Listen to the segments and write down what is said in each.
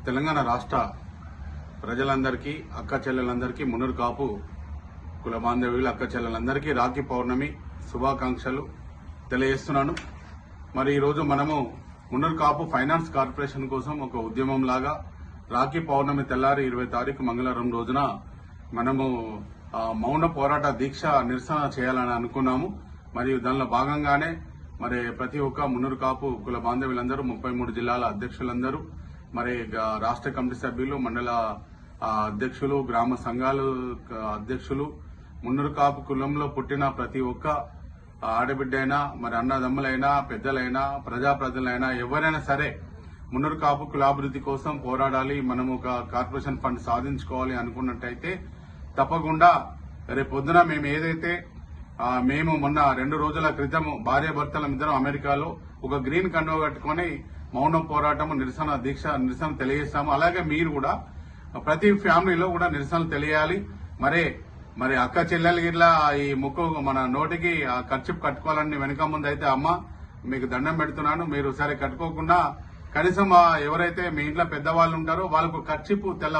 తెలంగాణ రాష్ట్ర ప్రజలందరికీ అక్క చెల్లెలందరికీ మున్నూరు కాపు కుల బాంధవ్యులు అక్క చెల్లెలందరికీ రాఖీ పౌర్ణమి శుభాకాంక్షలు తెలియజేస్తున్నాను. మరి ఈరోజు మనము మున్నూరు కాపు ఫైనాన్స్ కార్పొరేషన్ కోసం ఒక ఉద్యమం లాగా రాఖీ పౌర్ణమి తెల్లారి 20 తారీఖు మంగళవారం రోజున మనము మౌన పోరాట దీక్ష నిరసన చేయాలని అనుకున్నాము. మరియు దానిలో భాగంగానే మరి ప్రతి ఒక్క మున్నూరు కాపు కుల బాంధవ్యులందరూ 33 జిల్లాల అధ్యక్షులందరూ మరి రాష్ట్ర కమిటీ సభ్యులు మండల అధ్యక్షులు గ్రామ సంఘాలు అధ్యక్షులు మున్నూరు కాపు కులంలో పుట్టిన ప్రతి ఒక్క ఆడబిడ్డైనా మరి అన్నదమ్ములైనా పెద్దలైనా ప్రజాప్రతినిధులైనా ఎవరైనా సరే మున్నూరు కాపు కులాభివృద్ధి కోసం పోరాడాలి, మనము ఒక కార్పొరేషన్ ఫండ్ సాధించుకోవాలి అనుకున్నట్టయితే తప్పకుండా రేపు పొద్దున మేము ఏదైతే మేము మొన్న 2 రోజుల క్రితం భార్యాభర్తలం ఇద్దరం అమెరికాలో ఒక గ్రీన్ కండువా కట్టుకుని మౌనం పోరాటం నిరసన తెలియజేస్తాము. అలాగే మీరు కూడా ప్రతి ఫ్యామిలీలో కూడా నిరసనలు తెలియాలి. మరి అక్క చెల్లెలు గిట్లా ఈ ముక్కు మన నోటికి ఆ ఖర్చు కట్టుకోవాలని వెనక ముందు అయితే అమ్మ మీకు దండం పెడుతున్నాను, మీరు సరే కట్టుకోకుండా కనీసం ఎవరైతే మీ ఇంట్లో పెద్దవాళ్ళు ఉంటారో వాళ్ళకు ఖర్చిపు తెల్ల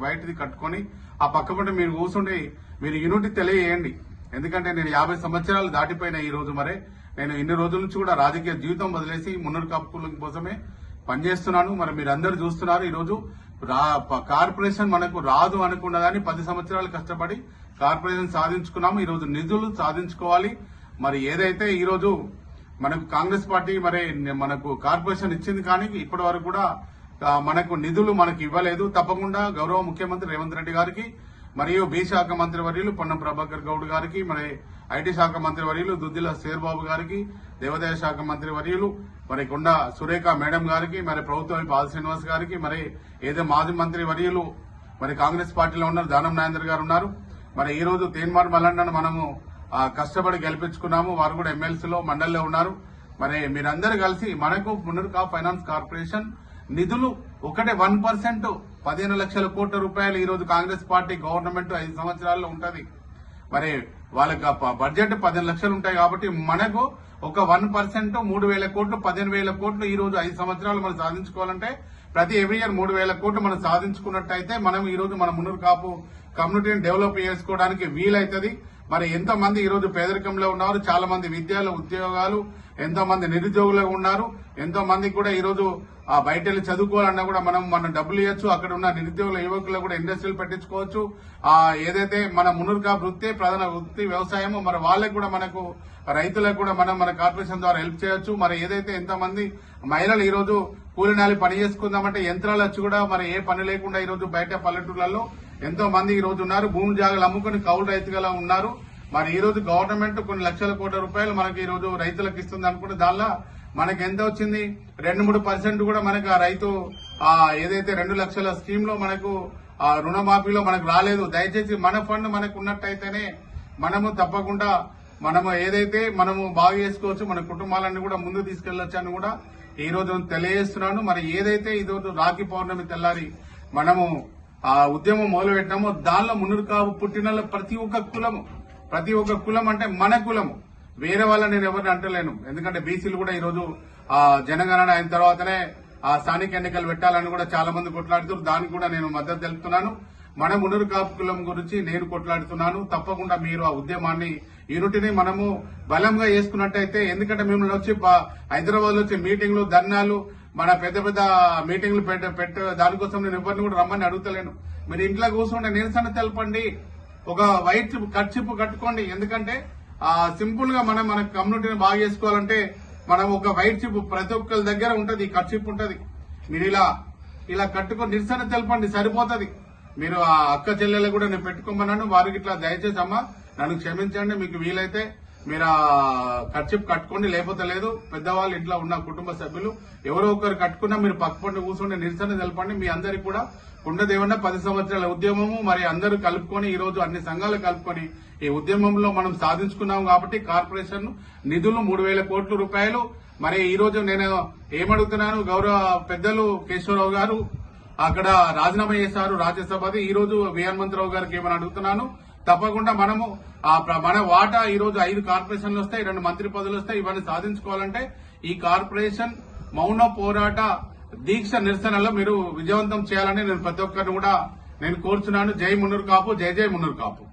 వైట్ది కట్టుకొని ఆ పక్కపంట మీరు కూర్చుండి మీరు యూనిటీ తెలియజేయండి. ఎందుకంటే నేను 50 సంవత్సరాలు దాటిపోయిన ఈ రోజు నేను ఇన్ని రోజుల నుంచి కూడా రాజకీయ జీవితం వదిలేసి మున్నూరు కాపు కులం కోసమే పనిచేస్తున్నాను. మరి మీరందరూ చూస్తున్నారు, ఈ రోజు కార్పొరేషన్ మనకు రాదు అనుకున్నదాన్ని 10 సంవత్సరాలు కష్టపడి కార్పొరేషన్ సాధించుకున్నాము. ఈ రోజు నిధులు సాధించుకోవాలి. మరి ఏదైతే ఈ రోజు మనకు కాంగ్రెస్ పార్టీ మనకు కార్పొరేషన్ ఇచ్చింది, కానీ ఇప్పటి వరకు కూడా మనకు నిధులు మనకు ఇవ్వలేదు. తప్పకుండా గౌరవ ముఖ్యమంత్రి రేవంత్ రెడ్డి గారికి మరియు బి శాఖ మంత్రి వర్యులు పొన్నం ప్రభాకర్ గౌడ్ గారికి, మరి ఐటీ శాఖ మంత్రి వర్యులు దుద్దిల శేర్బాబు గారికి, దేవాదాయ శాఖ మంత్రి వర్యులు మరి కొండ సురేఖ మేడం గారికి, మరి ప్రభుత్వ పాద శ్రీనివాస్ గారికి, మరి ఏదో మాజీ మంత్రి వర్యులు మరి కాంగ్రెస్ పార్టీలో ఉన్నారు దానం నాగేంద్ర గారు ఉన్నారు. మరి ఈ రోజు తేన్మార్ మల్లన్నను మనము కష్టపడి గెలిపించుకున్నాము. వారు కూడా ఎమ్మెల్సీలో మండలిలో ఉన్నారు. మరి మీరందరూ కలిసి మనకు మున్నూరు కాపు ఫైనాన్స్ కార్పొరేషన్ నిధులు ఒకటే 1% 15 లక్షల కోట్ల రూపాయలు ఈ రోజు కాంగ్రెస్ పార్టీ గవర్నమెంట్ 5 సంవత్సరాల్లో ఉంటది. మరి వాళ్ళకి బడ్జెట్ 15 లక్షలు ఉంటాయి కాబట్టి మనకు ఒక 1% 3,000 కోట్లు 15,000 కోట్లు ఈ రోజు 5 సంవత్సరాలు మనం సాధించుకోవాలంటే ప్రతి ఎవ్రీ ఇయర్ 3,000 కోట్లు మనం సాధించుకున్నట్టయితే మనం ఈ రోజు మన మున్నూరు కాపు కమ్యూనిటీని డెవలప్ చేసుకోవడానికి వీలైతుంది. మరి ఎంతో మంది ఈ రోజు పేదరికంలో ఉన్నారు, చాలా మంది విద్యలో ఉద్యోగాలు, ఎంతో మంది నిరుద్యోగులు ఉన్నారు, ఎంతో మంది కూడా ఈ రోజు బయట వెళ్ళి చదువుకోవాలన్నా కూడా మనం డబ్బులు ఇవ్వచ్చు. అక్కడ ఉన్న నిరుద్యోగుల యువకులు కూడా ఇండస్ట్రీలు పెట్టించుకోవచ్చు. ఏదైతే మన మున్నూరు కాపు వృత్తి ప్రధాన వృత్తి వ్యవసాయమో మరి వాళ్ళకి కూడా మనకు రైతులకు కూడా మన కార్పొరేషన్ ద్వారా హెల్ప్ చేయొచ్చు. మరి ఏదైతే ఎంతమంది మహిళలు ఈ రోజు కూలినాలి పని చేసుకుందామంటే యంత్రాలు వచ్చి కూడా మరి ఏ పని లేకుండా ఈ రోజు బయట పల్లెటూర్లలో ఎంతో మంది ఈ రోజు ఉన్నారు, భూమి జాగాలు అమ్ముకుని కౌలు రైతుగా ఉన్నారు. మరి ఈ రోజు గవర్నమెంట్ కొన్ని లక్షల కోట్ల రూపాయలు మనకి ఈ రోజు రైతులకు ఇస్తుంది అనుకుంటే దానిలో మనకి ఎంత వచ్చింది 2-3% కూడా మనకు ఆ రైతు ఏదైతే 2 లక్షల స్కీమ్ లో మనకు రుణమాఫీలో మనకు రాలేదు. దయచేసి మన ఫండ్ మనకు ఉన్నట్టయితేనే మనము తప్పకుండా మనము ఏదైతే మనము బాగు చేసుకోవచ్చు, మన కుటుంబాలన్నీ కూడా ముందు తీసుకెళ్లొచ్చు అని కూడా ఈ రోజు తెలియజేస్తున్నాను. మరి ఏదైతే ఈ రోజు రాఖీ పౌర్ణమి తెల్లారి మనము ఉద్యమం మొదలు పెట్టినామో దానిలో మున్నూరు కాపు పుట్టిన ప్రతి ఒక్క కులం అంటే మన కులము, వేరే వాళ్ళ నేను ఎవరిని అంటలేను. ఎందుకంటే బీసీలు కూడా ఈ రోజు జనగణన అయిన తర్వాతనే స్థానిక ఎన్నికలు పెట్టాలని కూడా చాలా మంది కొట్లాడుతున్నారు. దానికి కూడా నేను మద్దతు తెలుపుతున్నాను. మన మున్నూరు కాపు కులం గురించి నేను కొట్లాడుతున్నాను. తప్పకుండా మీరు ఆ ఉద్యమాన్ని యూనిటీని మనము బలంగా చేసుకున్నట్టయితే, ఎందుకంటే మిమ్మల్ని వచ్చి హైదరాబాద్ లో వచ్చి మీటింగ్లు ధర్నాలు మన పెద్ద మీటింగ్లు దానికోసం నేను ఎవరిని కూడా రమ్మని అడుగుతలేను. మీరు ఇంట్లో కూర్చుంటే నిరసన తెలపండి, ఒక వైట్ ఖర్చిపు కట్టుకోండి. ఎందుకంటే సింపుల్ గా మన కమ్యూనిటీని బాగా చేసుకోవాలంటే మనం ఒక వైట్ చిప్ ప్రతి ఒక్కరి దగ్గర ఉంటది, ఖర్చిపు ఉంటది. మీరు ఇలా కట్టుకొని నిరసన తెలపండి, సరిపోతుంది. మీరు ఆ అక్క చెల్లెలు కూడా నేను పెట్టుకోమన్నాను, వారికి ఇట్లా దయచేసి అమ్మా నన్ను క్షమించండి, మీకు వీలైతే మీరు ఆ ఖర్చిపు కట్టుకోండి, లేకపోతే లేదు. పెద్దవాళ్ళు ఇంట్లో ఉన్న కుటుంబ సభ్యులు ఎవరో ఒకరు కట్టుకున్నా మీరు పక్కపండి కూర్చొని నిరసన తెలపండి. మీ అందరికి కూడా కుండదేవన్న 10 సంవత్సరాల ఉద్యమము మరి అందరూ కలుపుకొని ఈ రోజు అన్ని సంఘాలు కలుపుకొని ఈ ఉద్యమంలో మనం సాధించుకున్నాం కాబట్టి కార్పొరేషన్ నిధులు 3,000 కోట్ల రూపాయలు. మరి ఈ రోజు నేను ఏమడుగుతున్నాను, గౌరవ పెద్దలు కేశవరావు గారు అక్కడ రాజీనామా చేశారు రాజ్యసభది. ఈ రోజు వి హనుమంతరావు గారికి ఏమని అడుగుతున్నాను, తప్పకుండా మనము మన వాటా ఈ రోజు 5 కార్పొరేషన్లు వస్తాయి, 2 మంత్రి పదవులు వస్తాయి. ఇవన్నీ సాధించుకోవాలంటే ఈ కార్పొరేషన్ మౌన పోరాట దీక్ష నిరసనలో మీరు విజయవంతం చేయాలని నేను ప్రతి ఒక్కరిని కూడా నేను కోరుచున్నాను. జై మున్నూరు కాపు, జై జై మున్నూరు కాపు.